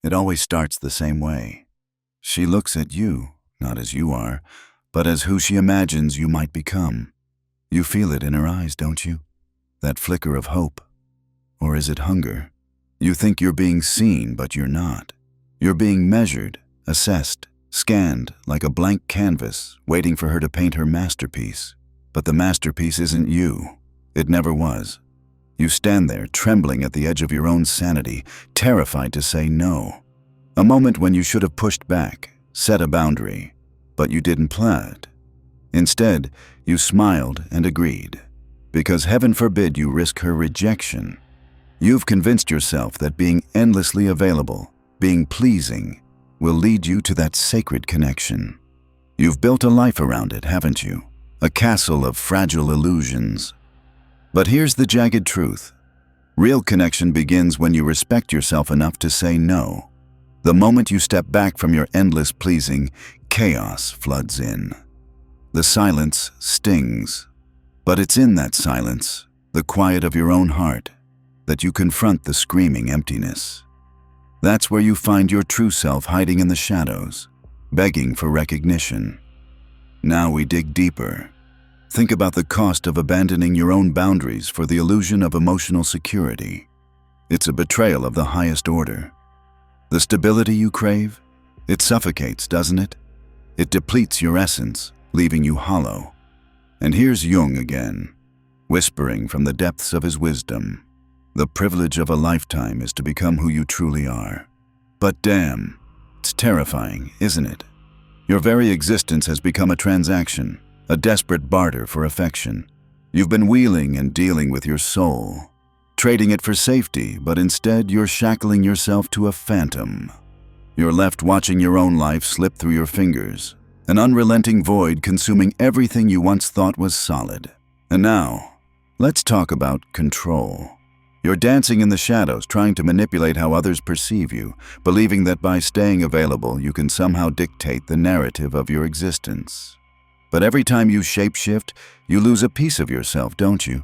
It always starts the same way. She looks at you, not as you are, but as who she imagines you might become. You feel it in her eyes, don't you? That flicker of hope. Or is it hunger? You think you're being seen, but you're not. You're being measured, assessed, scanned like a blank canvas, waiting for her to paint her masterpiece. But the masterpiece isn't you. It never was. You stand there, trembling at the edge of your own sanity, terrified to say no. A moment when you should have pushed back, set a boundary, but you didn't plod. Instead, you smiled and agreed, because heaven forbid you risk her rejection. You've convinced yourself that being endlessly available, being pleasing, will lead you to that sacred connection. You've built a life around it, haven't you? A castle of fragile illusions. But here's the jagged truth. Real connection begins when you respect yourself enough to say no. The moment you step back from your endless pleasing, chaos floods in. The silence stings. But it's in that silence, the quiet of your own heart, that you confront the screaming emptiness. That's where you find your true self hiding in the shadows, begging for recognition. Now we dig deeper. Think about the cost of abandoning your own boundaries for the illusion of emotional security. It's a betrayal of the highest order. The stability you crave, it suffocates, doesn't it? It depletes your essence, leaving you hollow. And here's Jung again, whispering from the depths of his wisdom. The privilege of a lifetime is to become who you truly are. But damn, it's terrifying, isn't it? Your very existence has become a transaction, a desperate barter for affection. You've been wheeling and dealing with your soul, trading it for safety, but instead you're shackling yourself to a phantom. You're left watching your own life slip through your fingers, an unrelenting void consuming everything you once thought was solid. And now, let's talk about control. You're dancing in the shadows, trying to manipulate how others perceive you, believing that by staying available, you can somehow dictate the narrative of your existence. But every time you shapeshift, you lose a piece of yourself, don't you?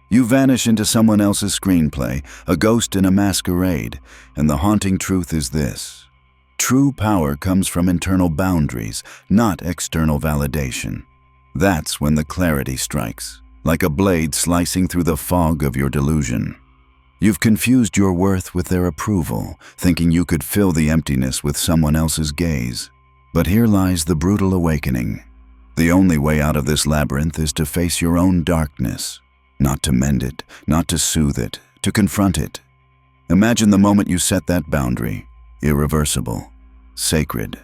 You vanish into someone else's screenplay, a ghost in a masquerade, and the haunting truth is this. True power comes from internal boundaries, not external validation. That's when the clarity strikes, like a blade slicing through the fog of your delusion. You've confused your worth with their approval, thinking you could fill the emptiness with someone else's gaze. But here lies the brutal awakening. The only way out of this labyrinth is to face your own darkness, not to mend it, not to soothe it, to confront it. Imagine the moment you set that boundary, irreversible, sacred.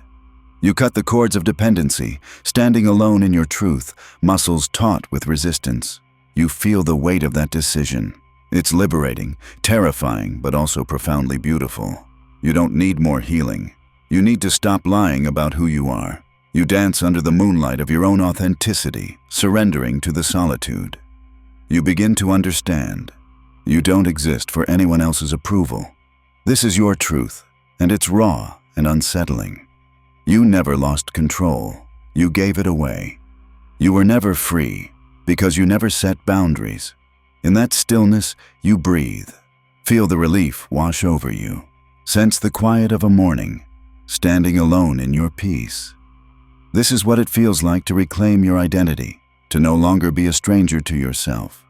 You cut the cords of dependency, standing alone in your truth, muscles taut with resistance. You feel the weight of that decision. It's liberating, terrifying, but also profoundly beautiful. You don't need more healing. You need to stop lying about who you are. You dance under the moonlight of your own authenticity, surrendering to the solitude. You begin to understand. You don't exist for anyone else's approval. This is your truth, and it's raw and unsettling. You never lost control. You gave it away. You were never free because you never set boundaries. In that stillness, you breathe. Feel the relief wash over you. Sense the quiet of a morning, standing alone in your peace. This is what it feels like to reclaim your identity, to no longer be a stranger to yourself.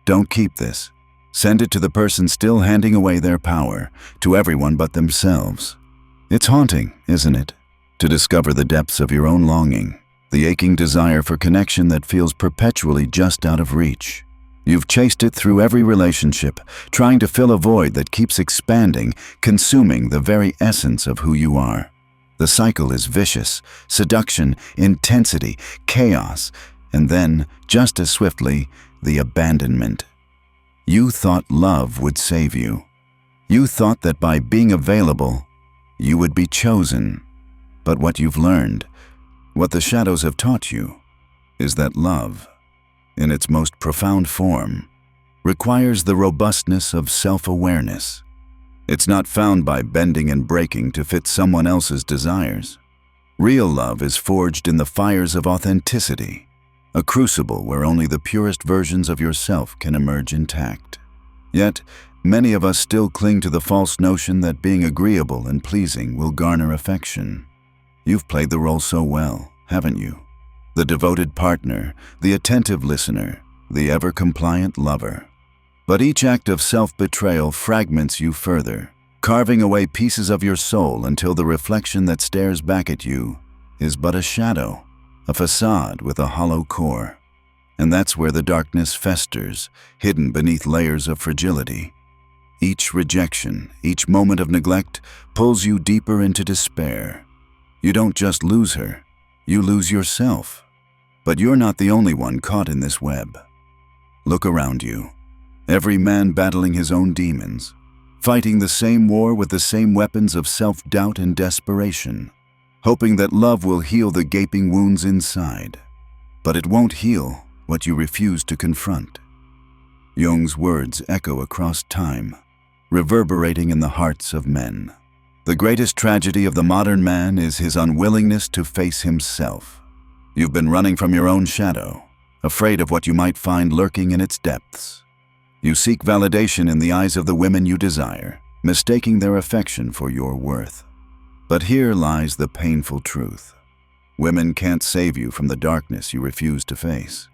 Don't keep this. Send it to the person still handing away their power, to everyone but themselves. It's haunting, isn't it? To discover the depths of your own longing, the aching desire for connection that feels perpetually just out of reach. You've chased it through every relationship, trying to fill a void that keeps expanding, consuming the very essence of who you are. The cycle is vicious: seduction, intensity, chaos, and then, just as swiftly, the abandonment. You thought love would save you. You thought that by being available, you would be chosen. But what you've learned, what the shadows have taught you, is that love, in its most profound form, requires the robustness of self-awareness. It's not found by bending and breaking to fit someone else's desires. Real love is forged in the fires of authenticity, a crucible where only the purest versions of yourself can emerge intact. Yet, Many of us still cling to the false notion that being agreeable and pleasing will garner affection. You've played the role so well, haven't you? The devoted partner, the attentive listener, the ever-compliant lover. But each act of self-betrayal fragments you further, carving away pieces of your soul until the reflection that stares back at you is but a shadow, a facade with a hollow core. And that's where the darkness festers, hidden beneath layers of fragility. Each rejection, each moment of neglect pulls you deeper into despair. You don't just lose her, you lose yourself. But you're not the only one caught in this web. Look around you. Every man battling his own demons, fighting the same war with the same weapons of self-doubt and desperation, hoping that love will heal the gaping wounds inside. But it won't heal what you refuse to confront. Jung's words echo across time, reverberating in the hearts of men. The greatest tragedy of the modern man is his unwillingness to face himself. You've been running from your own shadow, afraid of what you might find lurking in its depths. You seek validation in the eyes of the women you desire, mistaking their affection for your worth. But here lies the painful truth. Women can't save you from the darkness you refuse to face.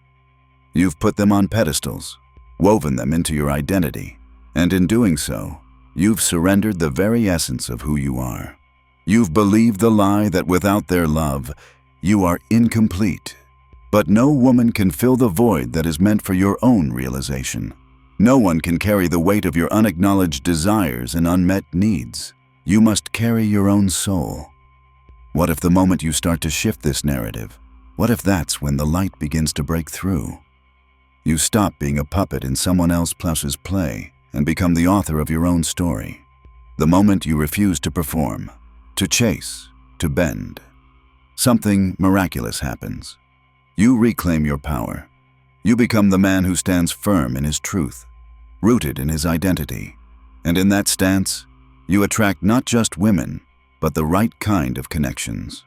You've put them on pedestals, woven them into your identity, and in doing so, you've surrendered the very essence of who you are. You've believed the lie that without their love, you are incomplete. But no woman can fill the void that is meant for your own realization. No one can carry the weight of your unacknowledged desires and unmet needs. You must carry your own soul. What if the moment you start to shift this narrative, what if that's when the light begins to break through? You stop being a puppet in someone else's play and become the author of your own story. The moment you refuse to perform, to chase, to bend, something miraculous happens. You reclaim your power. You become the man who stands firm in his truth, rooted in his identity. And in that stance, you attract not just women, but the right kind of connections.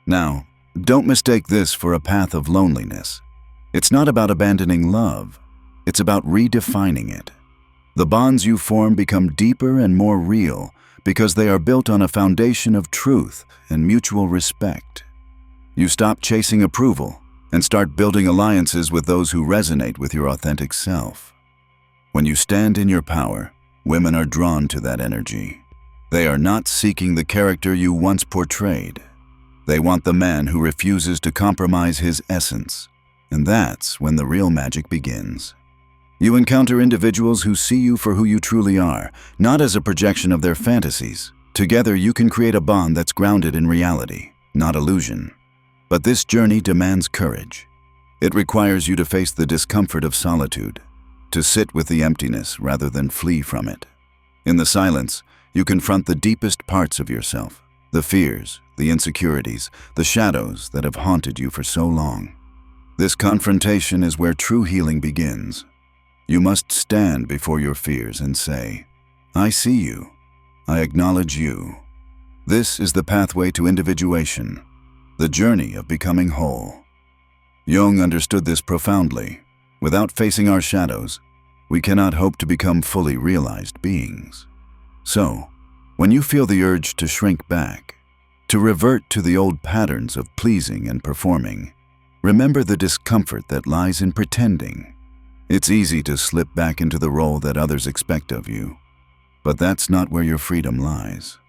Now, don't mistake this for a path of loneliness. It's not about abandoning love. It's about redefining it. The bonds you form become deeper and more real because they are built on a foundation of truth and mutual respect. You stop chasing approval and start building alliances with those who resonate with your authentic self. When you stand in your power, women are drawn to that energy. They are not seeking the character you once portrayed. They want the man who refuses to compromise his essence. And that's when the real magic begins. You encounter individuals who see you for who you truly are, not as a projection of their fantasies. Together, you can create a bond that's grounded in reality, not illusion. But this journey demands courage. It requires you to face the discomfort of solitude, to sit with the emptiness rather than flee from it. In the silence, you confront the deepest parts of yourself, the fears, the insecurities, the shadows that have haunted you for so long. This confrontation is where true healing begins. You must stand before your fears and say, "I see you. I acknowledge you." This is the pathway to individuation, the journey of becoming whole. Jung understood this profoundly. Without facing our shadows, we cannot hope to become fully realized beings. So, when you feel the urge to shrink back, to revert to the old patterns of pleasing and performing, remember the discomfort that lies in pretending. It's easy to slip back into the role that others expect of you, but that's not where your freedom lies.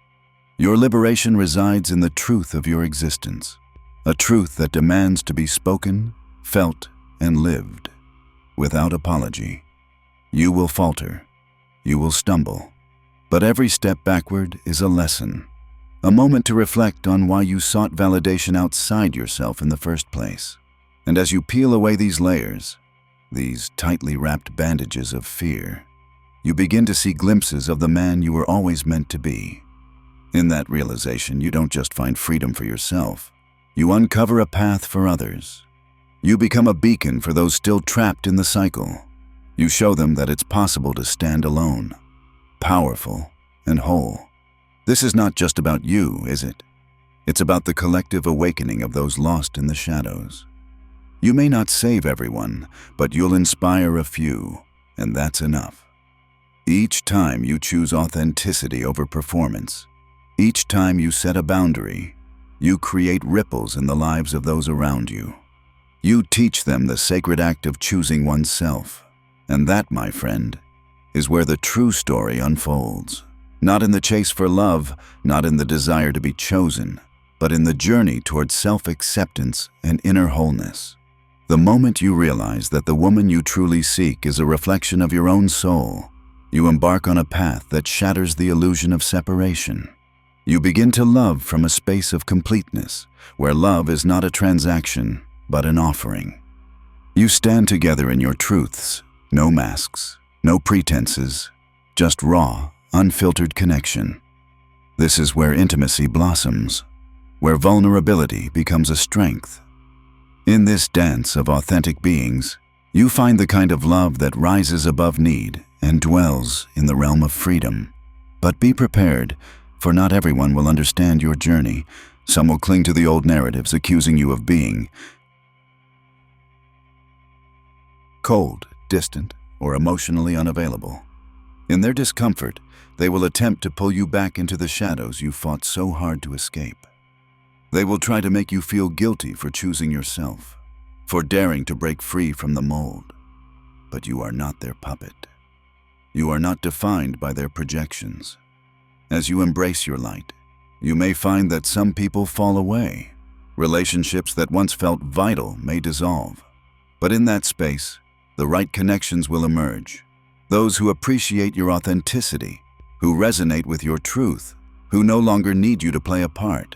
Your liberation resides in the truth of your existence, a truth that demands to be spoken, felt, and lived, without apology. You will falter, you will stumble, but every step backward is a lesson, a moment to reflect on why you sought validation outside yourself in the first place. And as you peel away these layers, these tightly wrapped bandages of fear, you begin to see glimpses of the man you were always meant to be. In that realization, you don't just find freedom for yourself, you uncover a path for others. You become a beacon for those still trapped in the cycle. You show them that it's possible to stand alone, powerful, and whole. This is not just about you, is it? It's about the collective awakening of those lost in the shadows. You may not save everyone, but you'll inspire a few, and that's enough. Each time you choose authenticity over performance, each time you set a boundary, you create ripples in the lives of those around you. You teach them the sacred act of choosing oneself. And that, my friend, is where the true story unfolds. Not in the chase for love, not in the desire to be chosen, but in the journey towards self-acceptance and inner wholeness. The moment you realize that the woman you truly seek is a reflection of your own soul, you embark on a path that shatters the illusion of separation. You begin to love from a space of completeness, where love is not a transaction, but an offering. You stand together in your truths, no masks, no pretenses, just raw, unfiltered connection. This is where intimacy blossoms, where vulnerability becomes a strength. In this dance of authentic beings, you find the kind of love that rises above need and dwells in the realm of freedom. But be prepared, for not everyone will understand your journey. Some will cling to the old narratives, accusing you of being cold, distant, or emotionally unavailable. In their discomfort, they will attempt to pull you back into the shadows you fought so hard to escape. They will try to make you feel guilty for choosing yourself, for daring to break free from the mold. But you are not their puppet. You are not defined by their projections. As you embrace your light, you may find that some people fall away. Relationships that once felt vital may dissolve. But in that space, the right connections will emerge. Those who appreciate your authenticity, who resonate with your truth, who no longer need you to play a part.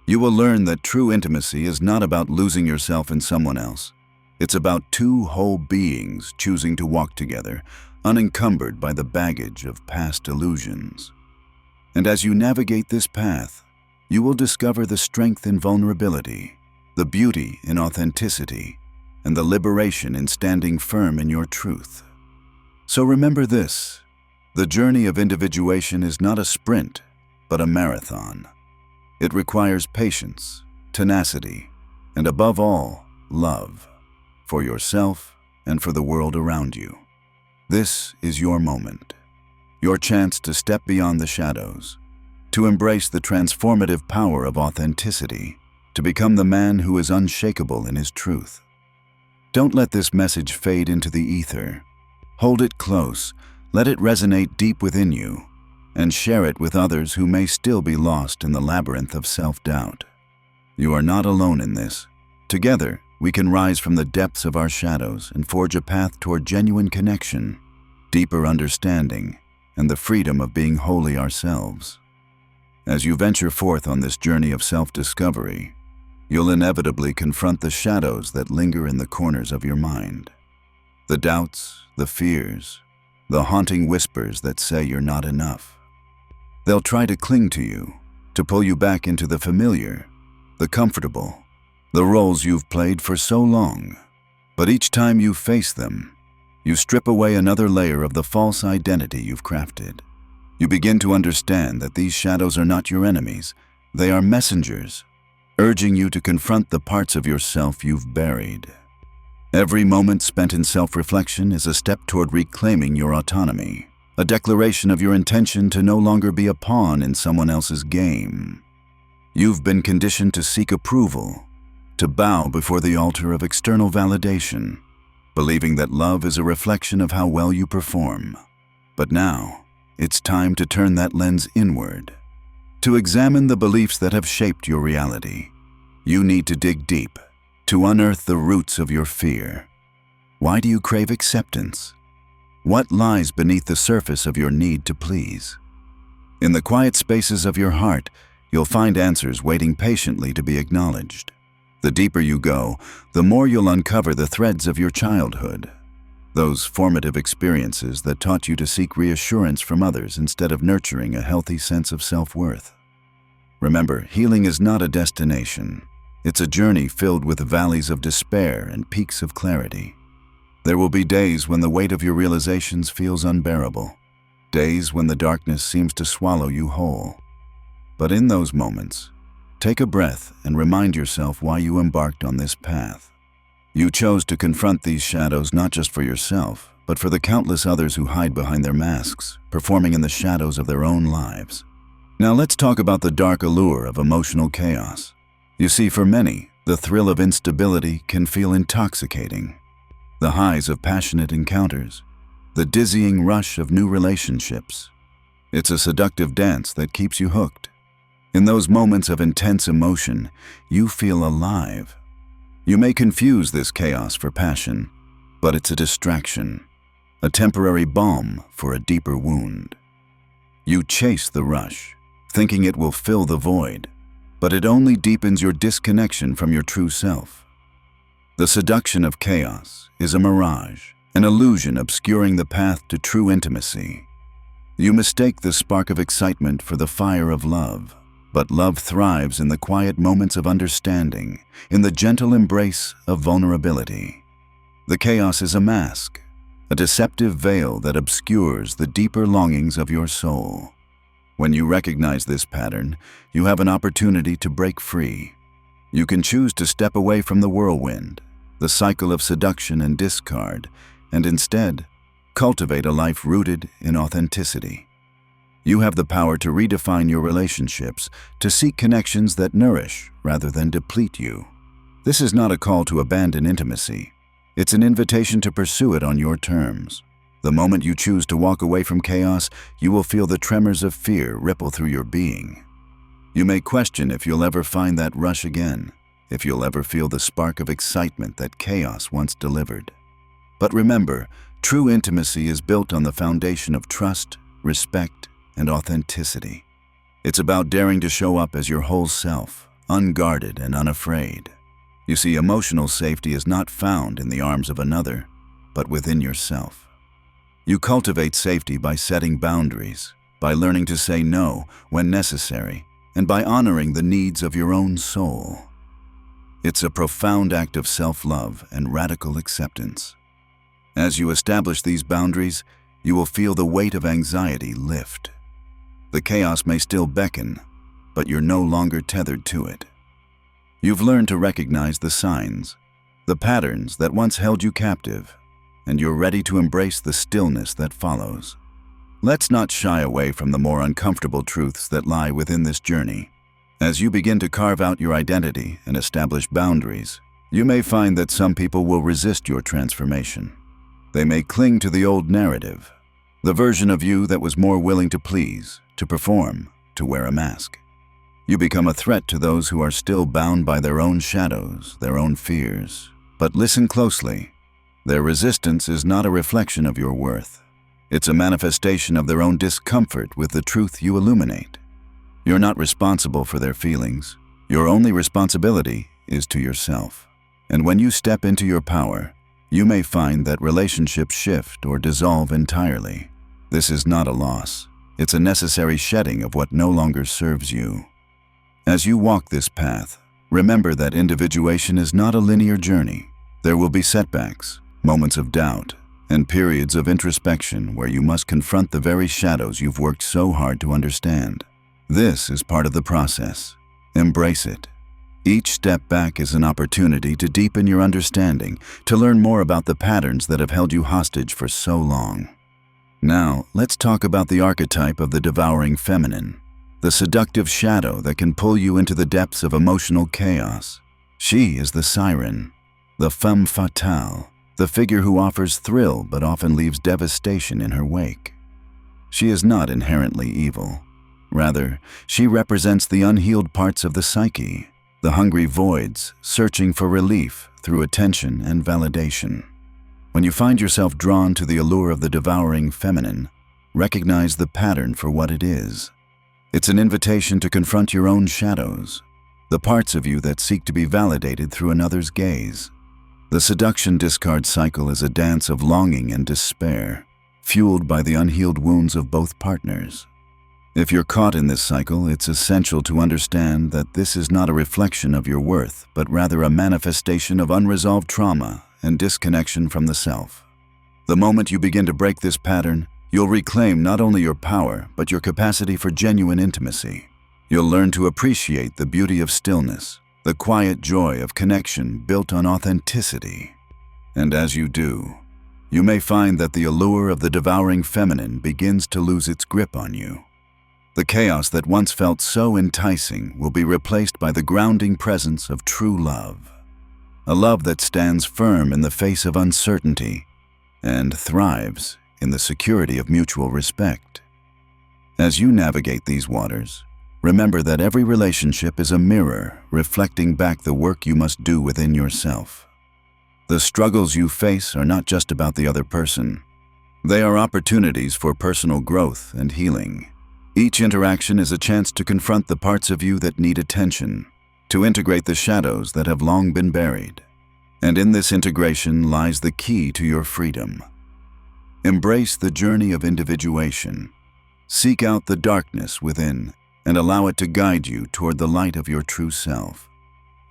You will learn that true intimacy is not about losing yourself in someone else. It's about two whole beings choosing to walk together, unencumbered by the baggage of past illusions. And as you navigate this path, you will discover the strength in vulnerability, the beauty in authenticity, and the liberation in standing firm in your truth. So remember this: the journey of individuation is not a sprint, but a marathon. It requires patience, tenacity, and above all, love, for yourself and for the world around you. This is your moment, your chance to step beyond the shadows, to embrace the transformative power of authenticity, to become the man who is unshakable in his truth. Don't let this message fade into the ether. Hold it close, let it resonate deep within you, and share it with others who may still be lost in the labyrinth of self-doubt. You are not alone in this. Together, we can rise from the depths of our shadows and forge a path toward genuine connection, deeper understanding, and the freedom of being wholly ourselves. As you venture forth on this journey of self-discovery, you'll inevitably confront the shadows that linger in the corners of your mind. The doubts, the fears, the haunting whispers that say you're not enough. They'll try to cling to you, to pull you back into the familiar, the comfortable, the roles you've played for so long. But each time you face them, you strip away another layer of the false identity you've crafted. You begin to understand that these shadows are not your enemies. They are messengers, urging you to confront the parts of yourself you've buried. Every moment spent in self-reflection is a step toward reclaiming your autonomy, a declaration of your intention to no longer be a pawn in someone else's game. You've been conditioned to seek approval, to bow before the altar of external validation, believing that love is a reflection of how well you perform. But now, it's time to turn that lens inward, to examine the beliefs that have shaped your reality. You need to dig deep, to unearth the roots of your fear. Why do you crave acceptance? What lies beneath the surface of your need to please? In the quiet spaces of your heart, you'll find answers waiting patiently to be acknowledged. The deeper you go, the more you'll uncover the threads of your childhood, those formative experiences that taught you to seek reassurance from others instead of nurturing a healthy sense of self-worth. Remember, healing is not a destination. It's a journey filled with valleys of despair and peaks of clarity. There will be days when the weight of your realizations feels unbearable, days when the darkness seems to swallow you whole. But in those moments, take a breath and remind yourself why you embarked on this path. You chose to confront these shadows not just for yourself, but for the countless others who hide behind their masks, performing in the shadows of their own lives. Now let's talk about the dark allure of emotional chaos. You see, for many, the thrill of instability can feel intoxicating. The highs of passionate encounters, the dizzying rush of new relationships. It's a seductive dance that keeps you hooked. In those moments of intense emotion, you feel alive. You may confuse this chaos for passion, but it's a distraction, a temporary balm for a deeper wound. You chase the rush, thinking it will fill the void, but it only deepens your disconnection from your true self. The seduction of chaos is a mirage, an illusion obscuring the path to true intimacy. You mistake the spark of excitement for the fire of love, but love thrives in the quiet moments of understanding, in the gentle embrace of vulnerability. The chaos is a mask, a deceptive veil that obscures the deeper longings of your soul. When you recognize this pattern, you have an opportunity to break free. You can choose to step away from the whirlwind, the cycle of seduction and discard, and instead, cultivate a life rooted in authenticity. You have the power to redefine your relationships, to seek connections that nourish rather than deplete you. This is not a call to abandon intimacy. It's an invitation to pursue it on your terms. The moment you choose to walk away from chaos, you will feel the tremors of fear ripple through your being. You may question if you'll ever find that rush again, if you'll ever feel the spark of excitement that chaos once delivered. But remember, true intimacy is built on the foundation of trust, respect, and authenticity. It's about daring to show up as your whole self, unguarded and unafraid. You see, emotional safety is not found in the arms of another, but within yourself. You cultivate safety by setting boundaries, by learning to say no when necessary, and by honoring the needs of your own soul. It's a profound act of self-love and radical acceptance. As you establish these boundaries, you will feel the weight of anxiety lift. The chaos may still beckon, but you're no longer tethered to it. You've learned to recognize the signs, the patterns that once held you captive, and you're ready to embrace the stillness that follows. Let's not shy away from the more uncomfortable truths that lie within this journey. As you begin to carve out your identity and establish boundaries, you may find that some people will resist your transformation. They may cling to the old narrative, the version of you that was more willing to please, to perform, to wear a mask. You become a threat to those who are still bound by their own shadows, their own fears. But listen closely. Their resistance is not a reflection of your worth. It's a manifestation of their own discomfort with the truth you illuminate. You're not responsible for their feelings. Your only responsibility is to yourself. And when you step into your power, you may find that relationships shift or dissolve entirely. This is not a loss. It's a necessary shedding of what no longer serves you. As you walk this path, remember that individuation is not a linear journey. There will be setbacks, moments of doubt, and periods of introspection where you must confront the very shadows you've worked so hard to understand. This is part of the process. Embrace it. Each step back is an opportunity to deepen your understanding, to learn more about the patterns that have held you hostage for so long. Now, let's talk about the archetype of the devouring feminine, the seductive shadow that can pull you into the depths of emotional chaos. She is the siren, the femme fatale, the figure who offers thrill but often leaves devastation in her wake. She is not inherently evil. Rather, she represents the unhealed parts of the psyche, the hungry voids searching for relief through attention and validation. When you find yourself drawn to the allure of the devouring feminine, recognize the pattern for what it is. It's an invitation to confront your own shadows, the parts of you that seek to be validated through another's gaze. The seduction-discard cycle is a dance of longing and despair, fueled by the unhealed wounds of both partners. If you're caught in this cycle, it's essential to understand that this is not a reflection of your worth, but rather a manifestation of unresolved trauma and disconnection from the self. The moment you begin to break this pattern, you'll reclaim not only your power, but your capacity for genuine intimacy. You'll learn to appreciate the beauty of stillness, the quiet joy of connection built on authenticity. And as you do, you may find that the allure of the devouring feminine begins to lose its grip on you. The chaos that once felt so enticing will be replaced by the grounding presence of true love. A love that stands firm in the face of uncertainty and thrives in the security of mutual respect. As you navigate these waters, remember that every relationship is a mirror reflecting back the work you must do within yourself. The struggles you face are not just about the other person. They are opportunities for personal growth and healing. Each interaction is a chance to confront the parts of you that need attention, to integrate the shadows that have long been buried. And in this integration lies the key to your freedom. Embrace the journey of individuation. Seek out the darkness within and allow it to guide you toward the light of your true self.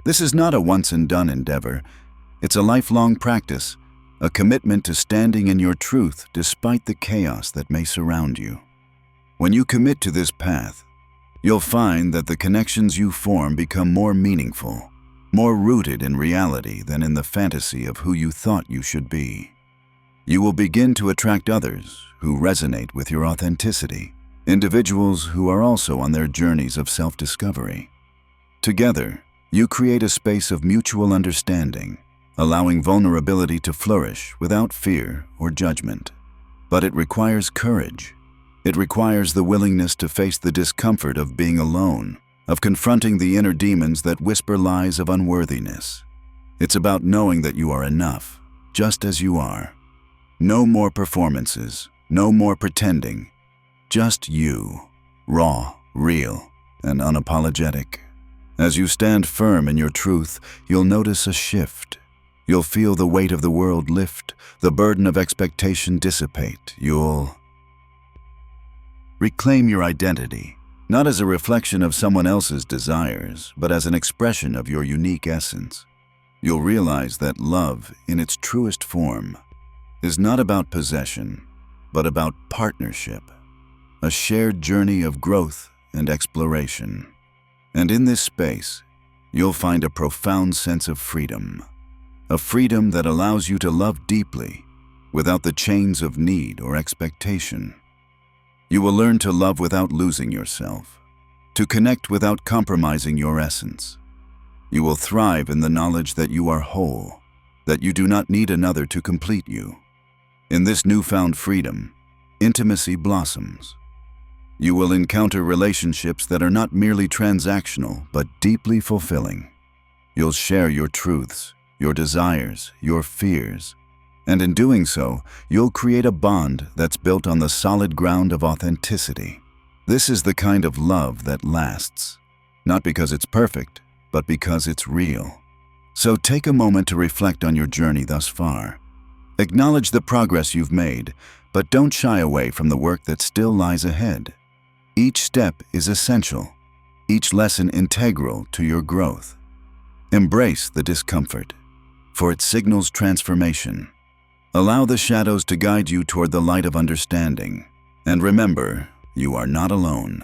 This is not a once-and-done endeavor. It's a lifelong practice, a commitment to standing in your truth despite the chaos that may surround you. When you commit to this path, you'll find that the connections you form become more meaningful, more rooted in reality than in the fantasy of who you thought you should be. You will begin to attract others who resonate with your authenticity, individuals who are also on their journeys of self-discovery. Together, you create a space of mutual understanding, allowing vulnerability to flourish without fear or judgment. But it requires courage. It requires the willingness to face the discomfort of being alone, of confronting the inner demons that whisper lies of unworthiness. It's about knowing that you are enough, just as you are. No more performances, no more pretending. Just you, raw, real, and unapologetic. As you stand firm in your truth, you'll notice a shift. You'll feel the weight of the world lift, the burden of expectation dissipate. You'll reclaim your identity, not as a reflection of someone else's desires, but as an expression of your unique essence. You'll realize that love, in its truest form, is not about possession, but about partnership, a shared journey of growth and exploration. And in this space, you'll find a profound sense of freedom, a freedom that allows you to love deeply without the chains of need or expectation. You will learn to love without losing yourself, to connect without compromising your essence. You will thrive in the knowledge that you are whole, that you do not need another to complete you. In this newfound freedom, intimacy blossoms. You will encounter relationships that are not merely transactional, but deeply fulfilling. You'll share your truths, your desires, your fears, and in doing so, you'll create a bond that's built on the solid ground of authenticity. This is the kind of love that lasts, not because it's perfect, but because it's real. So take a moment to reflect on your journey thus far. Acknowledge the progress you've made, but don't shy away from the work that still lies ahead. Each step is essential, each lesson integral to your growth. Embrace the discomfort, for it signals transformation. Allow the shadows to guide you toward the light of understanding. And remember, you are not alone.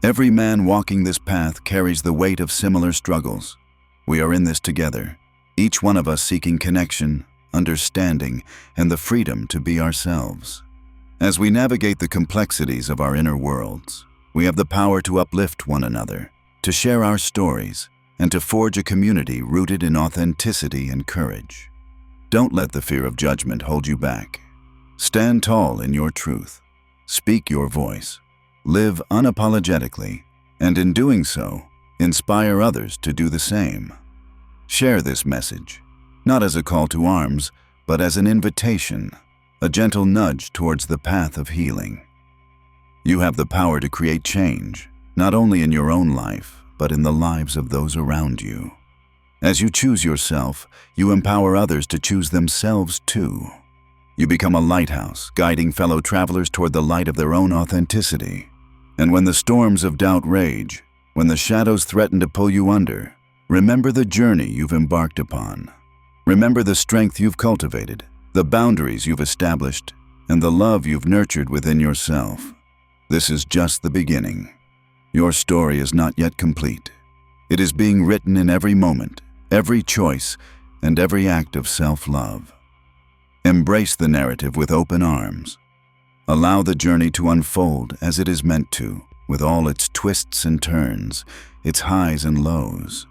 Every man walking this path carries the weight of similar struggles. We are in this together, each one of us seeking connection, understanding, and the freedom to be ourselves. As we navigate the complexities of our inner worlds, we have the power to uplift one another, to share our stories, and to forge a community rooted in authenticity and courage. Don't let the fear of judgment hold you back. Stand tall in your truth. Speak your voice. Live unapologetically, and in doing so, inspire others to do the same. Share this message, not as a call to arms, but as an invitation, a gentle nudge towards the path of healing. You have the power to create change, not only in your own life, but in the lives of those around you. As you choose yourself, you empower others to choose themselves too. You become a lighthouse, guiding fellow travelers toward the light of their own authenticity. And when the storms of doubt rage, when the shadows threaten to pull you under, remember the journey you've embarked upon. Remember the strength you've cultivated, the boundaries you've established, and the love you've nurtured within yourself. This is just the beginning. Your story is not yet complete. It is being written in every moment, every choice, and every act of self-love. Embrace the narrative with open arms. Allow the journey to unfold as it is meant to, with all its twists and turns, its highs and lows.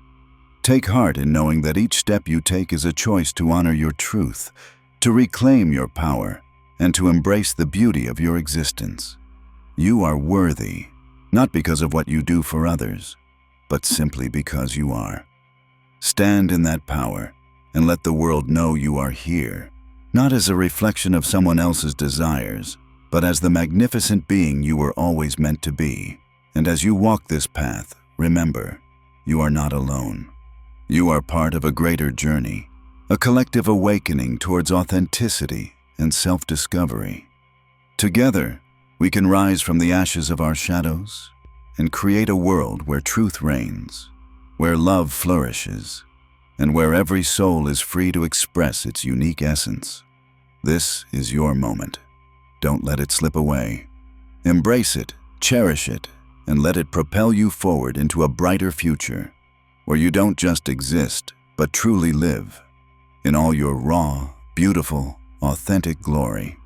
Take heart in knowing that each step you take is a choice to honor your truth, to reclaim your power, and to embrace the beauty of your existence. You are worthy, not because of what you do for others, but simply because you are. Stand in that power and let the world know you are here, not as a reflection of someone else's desires, but as the magnificent being you were always meant to be. And as you walk this path, remember, you are not alone. You are part of a greater journey, a collective awakening towards authenticity and self-discovery. Together, we can rise from the ashes of our shadows and create a world where truth reigns, where love flourishes, and where every soul is free to express its unique essence. This is your moment. Don't let it slip away. Embrace it, cherish it, and let it propel you forward into a brighter future, where you don't just exist, but truly live, in all your raw, beautiful, authentic glory.